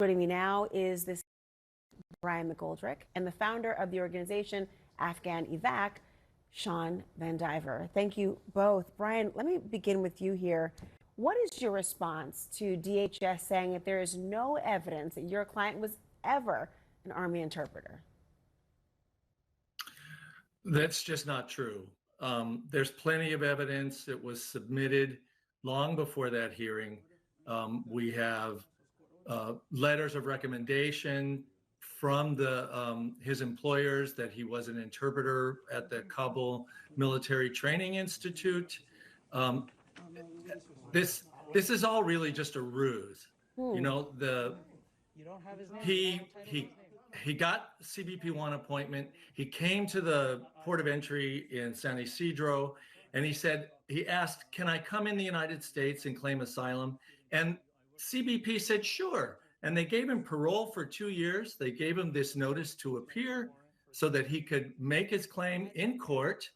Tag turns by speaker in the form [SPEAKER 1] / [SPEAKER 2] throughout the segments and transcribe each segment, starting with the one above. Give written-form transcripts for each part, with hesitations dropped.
[SPEAKER 1] Joining me now is this Brian McGoldrick and the founder of the organization AfghanEvac, Sean Van Diver. Thank you both. Brian, let me begin with you here. What is your response to DHS saying that there is no evidence that your client was ever an Army interpreter?
[SPEAKER 2] That's just not true. There's plenty of evidence that was submitted long before that hearing. We have letters of recommendation from his employers that he was an interpreter at the Kabul Military Training Institute. This is all really just a ruse. You know, he got CBP-1 appointment. He came to the port of entry in San Isidro, and he asked, "Can I come in the United States and claim asylum?" And CBP said, "Sure." And they gave him parole for 2 years. They gave him this notice to appear so that he could make his claim in court.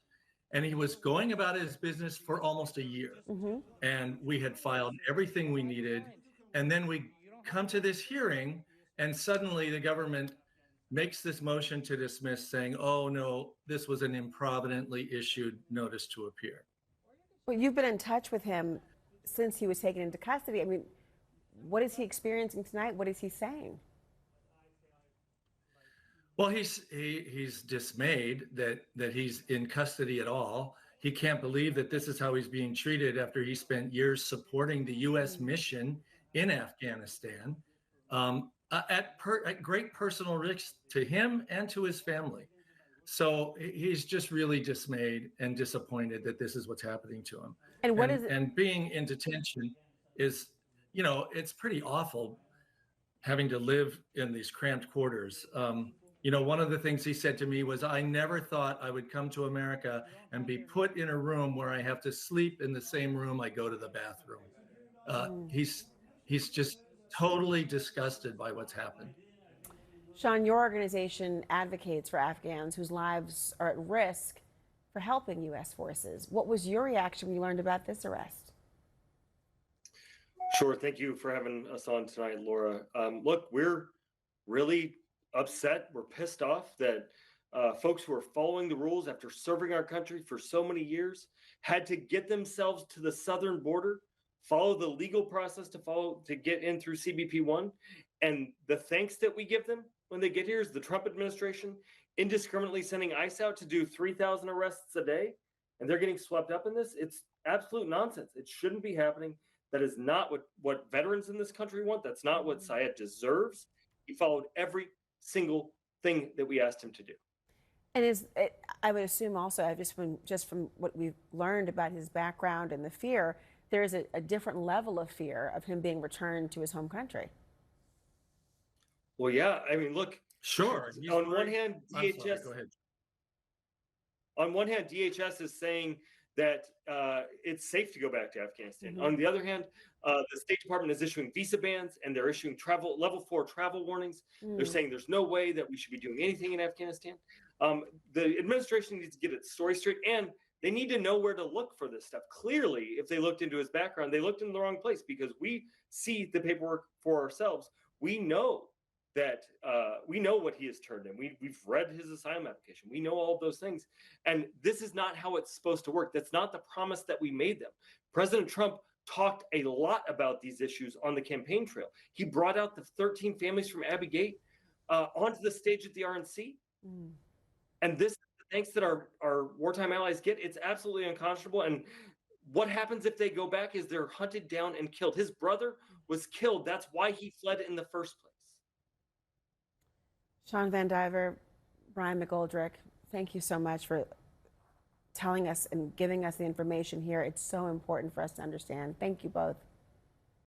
[SPEAKER 2] And he was going about his business for almost a year. And we had filed everything we needed. And then we come to this hearing, and suddenly the government makes this motion to dismiss, saying, "Oh, no, this was an improvidently issued notice to appear."
[SPEAKER 1] Well, you've been in touch with him since he was taken into custody. I mean, what is he experiencing tonight? What is he saying?
[SPEAKER 2] Well, he's dismayed that he's in custody at all. He can't believe that this is how he's being treated after he spent years supporting the U.S. mission in Afghanistan at great personal risk to him and to his family. So he's just really dismayed and disappointed that this is what's happening to him.
[SPEAKER 1] And what is it?
[SPEAKER 2] And being in detention is, you know, it's pretty awful having to live in these cramped quarters. You know, one of the things he said to me was, "I never thought I would come to America and be put in a room where I have to sleep in the same room I go to the bathroom." He's just totally disgusted by what's happened.
[SPEAKER 1] Sean, your organization advocates for Afghans whose lives are at risk for helping U.S. forces. What was your reaction when you learned about this arrest?
[SPEAKER 3] Sure. Thank you for having us on tonight, Laura. Look, we're really upset. We're pissed off that folks who are following the rules after serving our country for so many years had to get themselves to the southern border, follow the legal process to get in through CBP-1. And the thanks that we give them when they get here is the Trump administration indiscriminately sending ICE out to do 3,000 arrests a day. And they're getting swept up in this. It's absolute nonsense. It shouldn't be happening. That is not what veterans in this country want. That's not what Syed deserves. He followed every single thing that we asked him to do.
[SPEAKER 1] And I would assume also, just from what we've learned about his background and the fear, there is a different level of fear of him being returned to his home country.
[SPEAKER 3] Well, yeah. I mean, look.
[SPEAKER 2] Sure.
[SPEAKER 3] On one hand, DHS is saying that it's safe to go back to Afghanistan. On the other hand, the State Department is issuing visa bans, and they're issuing level 4 travel warnings. They're saying there's no way that we should be doing anything in Afghanistan. The administration needs to get its story straight, and they need to know where to look for this stuff. Clearly, if they looked into his background, they looked in the wrong place, because we see the paperwork for ourselves. We know that we know what he has turned in. We've read his asylum application. We know all of those things. And this is not how it's supposed to work. That's not the promise that we made them. President Trump talked a lot about these issues on the campaign trail. He brought out the 13 families from Abbey Gate onto the stage at the RNC. And this is the thanks that our wartime allies get. It's absolutely unconscionable. And what happens if they go back is they're hunted down and killed. His brother was killed. That's why he fled in the first place.
[SPEAKER 1] Sean Van Diver, Brian McGoldrick, thank you so much for telling us and giving us the information here. It's so important for us to understand. Thank you both.